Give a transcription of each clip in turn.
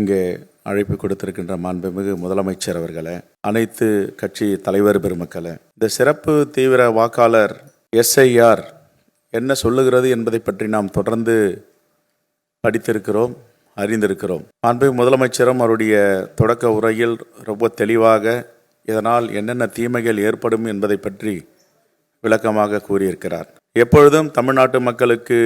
இங்கே அழைப்பு கொடுத்திருக்கின்ற மாண்புமிகு முதலமைச்சர் அவர்களே, அனைத்து கட்சி தலைவர் பெருமக்களே, இந்த சிறப்பு தீவிர வாக்காளர் எஸ்ஐஆர் என்ன சொல்லுகிறது என்பதை பற்றி நாம் தொடர்ந்து படித்திருக்கிறோம், அறிந்திருக்கிறோம். மாண்புமிகு முதலமைச்சரும் அவருடைய தொடக்க உரையில் ரொம்ப தெளிவாக இதனால் என்னென்ன தீமைகள் ஏற்படும் என்பதை பற்றி விளக்கமாக கூறியிருக்கிறார். எப்பொழுதும் தமிழ்நாட்டு மக்களுக்கு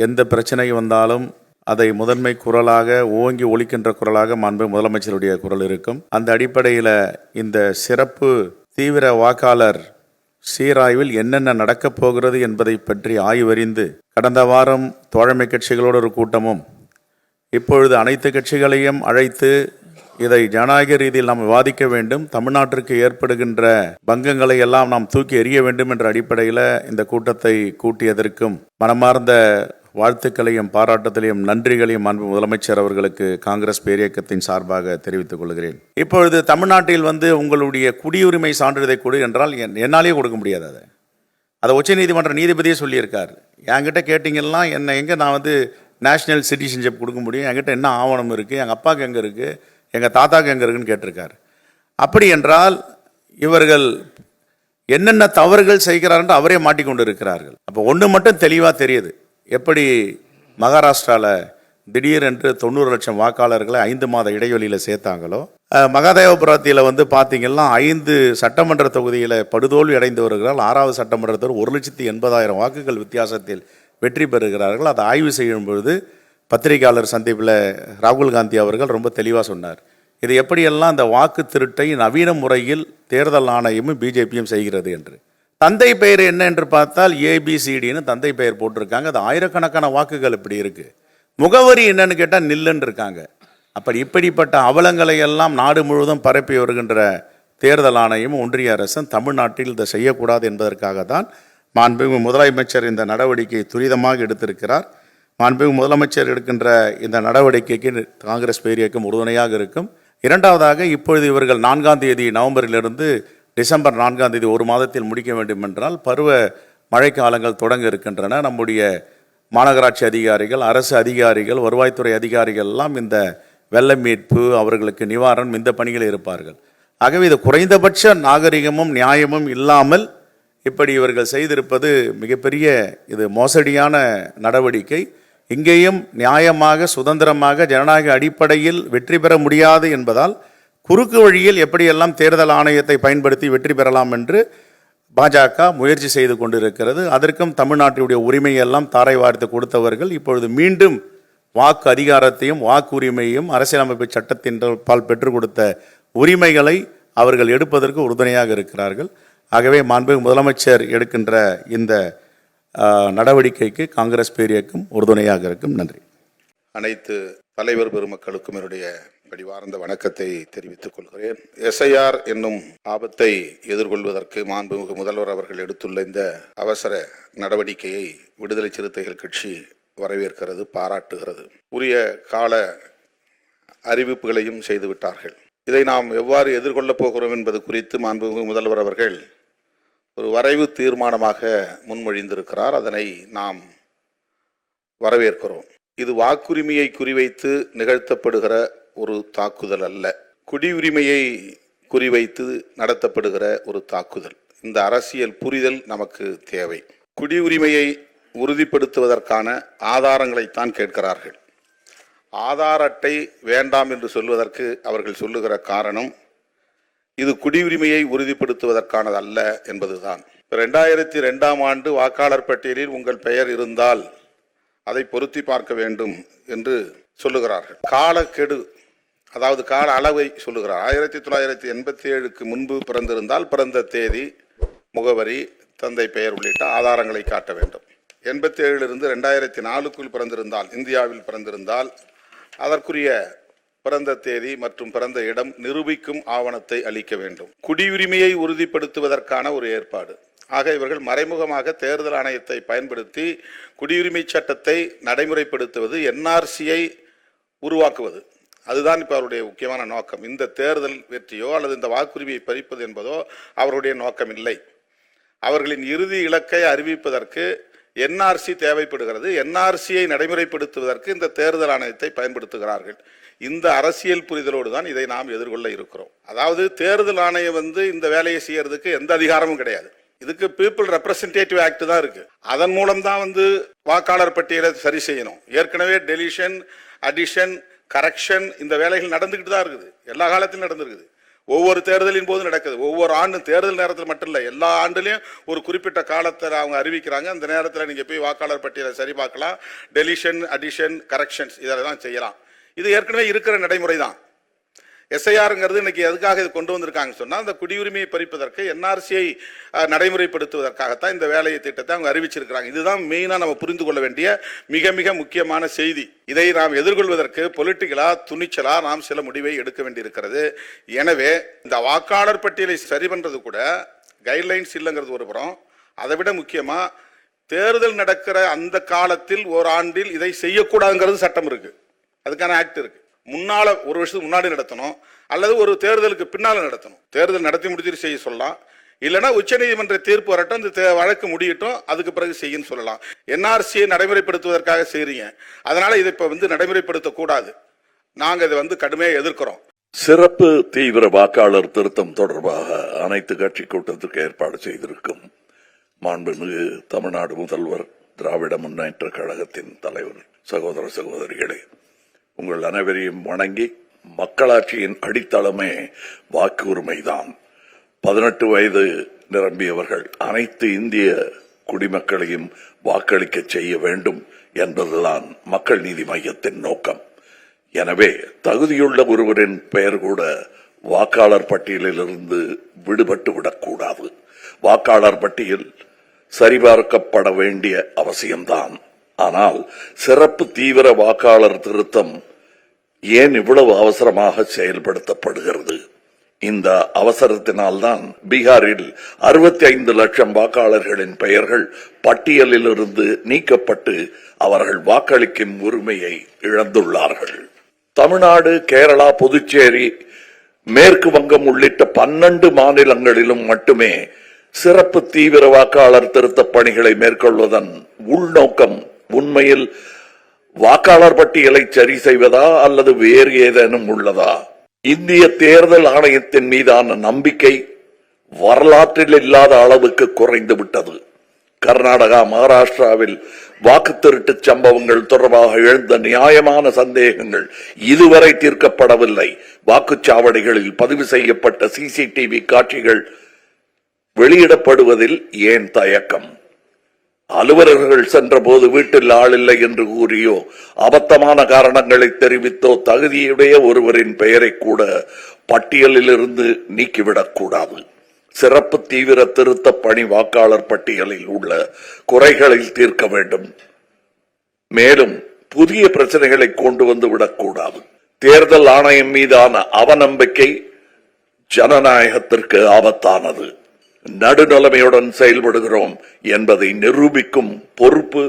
எந்த பிரச்சனை வந்தாலும் அதை முதன்மை குரலாக ஓங்கி ஒலிக்கின்ற குரலாக மாண்புமிகு முதலமைச்சருடைய குரல் இருக்கும். அந்த அடிப்படையில் இந்த சிறப்பு தீவிர வாக்காளர் சீராய்வில் என்னென்ன நடக்கப் போகிறது என்பதை பற்றி ஆய்வறிந்து கடந்த வாரம் தோழமை கட்சிகளோடு ஒரு கூட்டமும் இப்பொழுது அனைத்து கட்சிகளையும் அழைத்து இதை ஜனநாயக ரீதியில் நாம் விவாதிக்க வேண்டும், தமிழ்நாட்டிற்கு ஏற்படுகின்ற பங்கங்களை எல்லாம் நாம் தூக்கி எறிய வேண்டும் என்ற அடிப்படையில் இந்த கூட்டத்தை கூட்டியதற்கும் மனமார்ந்த வாழ்த்துக்களையும் பாராட்டத்திலையும் நன்றிகளையும் மாண்பு முதலமைச்சர் அவர்களுக்கு காங்கிரஸ் பேரியக்கத்தின் சார்பாக தெரிவித்துக் கொள்கிறேன். இப்பொழுது தமிழ்நாட்டில் உங்களுடைய குடியுரிமை சான்றிதழை கொடு என்றால் என்னாலேயே கொடுக்க முடியாது. அதை உச்சநீதிமன்ற நீதிபதியே சொல்லியிருக்கார். என்கிட்ட கேட்டிங்கன்னா நான் நேஷனல் சிட்டிசன்ஷிப் கொடுக்க முடியும், என்கிட்ட என்ன ஆவணம் இருக்குது, எங்கள் அப்பாவுக்கு எங்கே இருக்குது, எங்கள் தாத்தாவுக்கு எங்கே இருக்குன்னு கேட்டிருக்கார். அப்படி என்றால் இவர்கள் என்னென்ன தவறுகள் செய்கிறார் என்று அவரே மாட்டிக்கொண்டு இருக்கிறார்கள். அப்போ ஒன்று மட்டும் தெளிவாக தெரியுது, எப்படி மகாராஷ்டிராவில் திடீரென்று 90 லட்சம் வாக்காளர்களை 5 மாத இடைவெளியில் சேர்த்தாங்களோ, மகாதேவபுரத்தில் பார்த்தீங்கன்னா 5 சட்டமன்ற தொகுதியில் படுதோல்வி அடைந்து வருகிறார்கள். 6வது சட்டமன்றத்தில் 1,80,000 வாக்குகள் வித்தியாசத்தில் வெற்றி பெறுகிறார்கள். அதை ஆய்வு செய்யும் பொழுது பத்திரிகையாளர் சந்திப்பில் ராகுல் காந்தி அவர்கள் ரொம்ப தெளிவாக சொன்னார், இது எப்படியெல்லாம் அந்த வாக்கு திருட்டை நவீன முறையில் தேர்தல் ஆணையமும் பிஜேபியும் செய்கிறது என்று. தந்தை பெயர் என்ன என்று பார்த்தால் ஏபிசிடின்னு தந்தை பெயர் போட்டிருக்காங்க. அது ஆயிரக்கணக்கான வாக்குகள் இப்படி இருக்குது. முகவரி என்னன்னு கேட்டால் நில்லுன்னு இருக்காங்க. இப்படிப்பட்ட அவலங்களை எல்லாம் நாடு முழுவதும் பரப்பி வருகின்ற தேர்தல் ஆணையம் ஒன்றிய அரசும் தமிழ்நாட்டில் இதை செய்யக்கூடாது என்பதற்காக தான் மாண்புமிகு முதலமைச்சர் இந்த நடவடிக்கையை துரிதமாக எடுத்திருக்கிறார். மாண்புமிகு முதலமைச்சர் எடுக்கின்ற இந்த நடவடிக்கைக்கு காங்கிரஸ் பேரியக்கம் உறுதுணையாக இருக்கும். இரண்டாவதாக, இப்பொழுது இவர்கள் 4ஆம் தேதி நவம்பரிலிருந்து டிசம்பர் 4ஆம் தேதி 1 மாதத்தில் முடிக்க வேண்டும் என்றால் பருவ மழைக்காலங்கள் தொடங்க இருக்கின்றன. நம்முடைய மாநகராட்சி அதிகாரிகள், அரசு அதிகாரிகள், வருவாய்த்துறை அதிகாரிகள் எல்லாம் இந்த வெள்ள மீட்பு, அவர்களுக்கு நிவாரணம், இந்த பணிகளில் இருப்பார்கள். ஆகவே இது குறைந்தபட்ச நாகரிகமும் நியாயமும் இல்லாமல் இப்படி இவர்கள் செய்திருப்பது மிகப்பெரிய இது மோசடியான நடவடிக்கை. இங்கேயும் நியாயமாக சுதந்திரமாக ஜனநாயக அடிப்படையில் வெற்றி பெற முடியாது என்பதால் குறுக்கு வழியில் எப்படியெல்லாம் தேர்தல் ஆணையத்தை பயன்படுத்தி வெற்றி பெறலாம் என்று பாஜக முயற்சி செய்து கொண்டிருக்கிறது. அதற்கும் தமிழ்நாட்டினுடைய உரிமையெல்லாம் தாரை வார்த்து கொடுத்தவர்கள் இப்பொழுது மீண்டும் வாக்கு அதிகாரத்தையும் வாக்குரிமையும் அரசியலமைப்பு சட்டத்தின் பால் பெற்றுக் கொடுத்த உரிமைகளை அவர்கள் எடுப்பதற்கு உறுதுணையாக இருக்கிறார்கள். ஆகவே மாண்புமிகு முதலமைச்சர் எடுக்கின்ற இந்த நடவடிக்கைக்கு காங்கிரஸ் பேரியக்கம் உறுதுணையாக இருக்கும். நன்றி. அனைத்து தலைவர் பெருமக்களுக்கும் என்னுடைய பணிவார்ந்த வணக்கத்தை தெரிவித்துக் கொள்கிறேன். எஸ்ஐஆர் என்னும் ஆபத்தை எதிர்கொள்வதற்கு மாண்புமிகு முதல்வர் அவர்கள் எடுத்துள்ள இந்த அவசர நடவடிக்கையை விடுதலை சிறுத்தைகள் கட்சி வரவேற்கிறது, பாராட்டுகிறது. உரிய கால அறிவிப்புகளையும் செய்துவிட்டார்கள். இதை நாம் எவ்வாறு எதிர்கொள்ளப் போகிறோம் என்பது குறித்து மாண்புமிகு முதல்வர் அவர்கள் ஒரு வரைவு தீர்மானமாக முன்மொழிந்திருக்கிறார். அதனை நாம் வரவேற்கிறோம். இது வாக்குரிமையை குறிவைத்து நிகழ்த்தப்படுகிற ஒரு தாக்குதல் அல்ல, குடியுரிமையை குறிவைத்து நடத்தப்படுகிற ஒரு தாக்குதல். இந்த அரசியல் புரிதல் நமக்கு தேவை. குடியுரிமையை உறுதிப்படுத்துவதற்கான ஆதாரங்களைத்தான் கேட்கிறார்கள். ஆதார் அட்டை வேண்டாம் என்று சொல்வதற்கு அவர்கள் சொல்லுகிற காரணம் இது குடியுரிமையை உறுதிப்படுத்துவதற்கானது அல்ல என்பதுதான். 2002ஆம் ஆண்டு வாக்காளர் பட்டியலில் உங்கள் பெயர் இருந்தால் அதை பொருத்தி பார்க்க வேண்டும் என்று சொல்லுகிறார்கள். காலக்கெடு, அதாவது கால அளவை சொல்லுகிறார். 1987க்கு முன்பு பிறந்திருந்தால் பிறந்த தேதி, முகவரி, தந்தை பெயர் உள்ளிட்ட ஆதாரங்களை காட்ட வேண்டும். 87லிருந்து 2004க்குள் பிறந்திருந்தால், இந்தியாவில் பிறந்திருந்தால் அதற்குரிய பிறந்த தேதி மற்றும் பிறந்த இடம் நிரூபிக்கும் ஆவணத்தை அளிக்க வேண்டும். குடியுரிமையை உறுதிப்படுத்துவதற்கான ஒரு ஏற்பாடு. ஆக இவர்கள் மறைமுகமாக தேர்தல் ஆணையத்தை பயன்படுத்தி குடியுரிமை சட்டத்தை நடைமுறைப்படுத்துவது, என்ஆர்சியை உருவாக்குவது, அதுதான் இப்போ அவருடைய முக்கியமான நோக்கம். இந்த தேர்தல் வெற்றியோ அல்லது இந்த வாக்குரிமையை பறிப்பது என்பதோ அவருடைய நோக்கம் இல்லை. அவர்களின் இறுதி இலக்கை அறிவிப்பதற்கு என்ஆர்சி தேவைப்படுகிறது. என்ஆர்சியை நடைமுறைப்படுத்துவதற்கு இந்த தேர்தல் ஆணையத்தை பயன்படுத்துகிறார்கள். இந்த அரசியல் புரிதலோடு தான் இதை நாம் எதிர்கொள்ள இருக்கிறோம். அதாவது தேர்தல் ஆணையம் இந்த வேலையை செய்யறதுக்கு எந்த அதிகாரமும் கிடையாது. இதுக்கு பீப்புள் ரெப்ரசன்டேட்டிவ் ஆக்ட் தான் இருக்கு. அதன் மூலம் தான் வாக்காளர் பட்டியலை சரி செய்யணும். ஏற்கனவே டெலிஷன், அடிஷன், கரெக்ஷன் இந்த வேலைகள் நடந்துகிட்டு தான் இருக்குது. எல்லா காலத்திலும் நடந்திருக்குது. ஒவ்வொரு தேர்தலின் போது நடக்குது. ஒவ்வொரு ஆண்டும் தேர்தல் நேரத்தில் மட்டும் இல்லை, எல்லா ஆண்டுலையும் ஒரு குறிப்பிட்ட காலத்தில் அவங்க அறிவிக்கிறாங்க. அந்த நேரத்தில் நீங்கள் போய் வாக்காளர் பட்டியலை சரி பார்க்கலாம். டெலிஷன், அடிஷன், கரெக்ஷன்ஸ் இதெல்லாம் செய்யலாம். இது ஏற்கனவே இருக்கிற நடைமுறை தான். எஸ்ஐஆருங்கிறது இன்னைக்கு எதுக்காக இது கொண்டு வந்திருக்காங்க சொன்னால், அந்த குடியுரிமையை பறிப்பதற்கு என்ஆர்சியை நடைமுறைப்படுத்துவதற்காகத்தான் இந்த வேலையை திட்டத்தை அவங்க அறிவிச்சிருக்கிறாங்க. இதுதான் மெயினாக நம்ம புரிந்து கொள்ள வேண்டிய மிக மிக முக்கியமான செய்தி. இதை நாம் எதிர்கொள்வதற்கு பொலிட்டிக்கலா துணிச்சலா நாம் சில முடிவை எடுக்க வேண்டியிருக்கிறது. எனவே இந்த வாக்காளர் பட்டியலை சரி பண்றது கூட கைட்லைன்ஸ் இல்லைங்கிறது ஒரு புறம். அதை விட முக்கியமா தேர்தல் நடக்கிற அந்த காலத்தில் ஓராண்டில் இதை செய்யக்கூடாதுங்கிறது சட்டம் இருக்கு. அதுக்கான ஆக்ட் இருக்கு. முன்னால ஒரு வருஷத்துக்கு முன்னாடி நடத்தணும், அல்லது ஒரு தேர்தலுக்கு பின்னால நடத்தணும். தேர்தல் நடத்தி முடிச்சுட்டு செய்ய சொல்லலாம். இல்லைன்னா உச்சநீதிமன்ற தீர்ப்பு வரட்டும், இந்த வழக்கு முடியட்டும், அதுக்கு பிறகு செய்யன்னு சொல்லலாம். என்ஆர்சியை நடைமுறைப்படுத்துவதற்காக செய்றீங்க, அதனால இதை இப்ப நடைமுறைப்படுத்த கூடாது. நாங்க இதை கடுமையாக எதிர்க்கிறோம். சிறப்பு தீவிர வாக்காளர் திருத்தம் தொடர்பாக அனைத்து கட்சி கூட்டத்திற்கு ஏற்பாடு செய்திருக்கும் மாண்புமிகு தமிழ்நாடு முதல்வர், திராவிட முன்னேற்ற கழகத்தின் தலைவர், சகோதர சகோதரிகளே, உங்கள் அனைவரையும் வணங்கி, மக்களாட்சியின் அடித்தளமே வாக்கு உரிமைதான். 18 வயது நிரம்பியவர்கள் அனைத்து இந்திய குடிமக்களையும் வாக்களிக்க செய்ய வேண்டும் என்பதுதான் மக்கள் நீதி மையத்தின் நோக்கம். எனவே தகுதியுள்ள ஒருவரின் பெயர் கூட வாக்காளர் பட்டியலிலிருந்து விடுபட்டு விடக்கூடாது. வாக்காளர் பட்டியல் சரிபார்க்கப்பட வேண்டிய அவசியம்தான். ஆனால் சிறப்பு தீவிர வாக்காளர் திருத்தம் ஏன் இவ்வளவு அவசரமாக செயல்படுத்தப்படுகிறது? இந்த அவசரத்தினால்தான் பீகாரில் 65 லட்சம் வாக்காளர்களின் பெயர்கள் பட்டியலில் இருந்து நீக்கப்பட்டு அவர்கள் வாக்களிக்கும் உரிமையை இழந்துள்ளார்கள். தமிழ்நாடு, கேரளா, புதுச்சேரி, மேற்கு வங்கம் உள்ளிட்ட 12 மாநிலங்களிலும் மட்டுமே சிறப்பு தீவிர வாக்காளர் திருத்த பணிகளை மேற்கொள்வதன் உள்நோக்கம் உண்மையில் வாக்காளர் பட்டியலை சரி செய்வதா அல்லது வேறு ஏதேனும் உள்ளதா? இந்திய தேர்தல் ஆணையத்தின் மீதான நம்பிக்கை வரலாற்றில் இல்லாத அளவுக்கு குறைந்து விட்டது. கர்நாடகா, மகாராஷ்டிராவில் வாக்கு திருட்டு சம்பவங்கள் தொடர்பாக எழுந்த நியாயமான சந்தேகங்கள் இதுவரை தீர்க்கப்படவில்லை. வாக்குச்சாவடிகளில் பதிவு செய்யப்பட்ட சிசிடிவி காட்சிகள் வெளியிடப்படுவதில் ஏன் தயக்கம்? அலுவலர்கள் சென்றபோது வீட்டில் ஆள் இல்லை என்று கூறியோ, அபத்தமான காரணங்களை தெரிவித்தோ தகுதியுடைய ஒருவரின் பெயரை கூட பட்டியலில் இருந்து நீக்கிவிடக்கூடாது. சிறப்பு தீவிர திருத்த பணி வாக்காளர் பட்டியலில் உள்ள குறைகளை தீர்க்க வேண்டும். மேலும் புதிய பிரச்சனைகளை கொண்டு வந்து விடக்கூடாது. தேர்தல் ஆணையம் மீதான அவநம்பிக்கை ஜனநாயகத்திற்கு ஆபத்தானது. நடுநிலைமையுடன் செயல்படுகிறோம் என்பதை நிரூபிக்கும் பொறுப்பு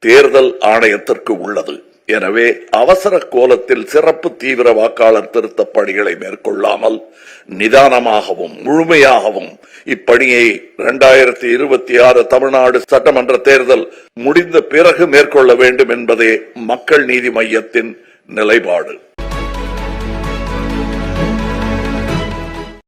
தேர்தல் ஆணையத்திற்கு உள்ளது. எனவே அவசர கோலத்தில் சிறப்பு தீவிர வாக்காளர் திருத்த பணிகளை மேற்கொள்ளாமல் நிதானமாகவும் முழுமையாகவும் இப்பணியை 2026 தமிழ்நாடு சட்டமன்ற தேர்தல் முடிந்த பிறகு மேற்கொள்ள வேண்டும் என்பதே மக்கள் நீதி மையத்தின் நிலைப்பாடு.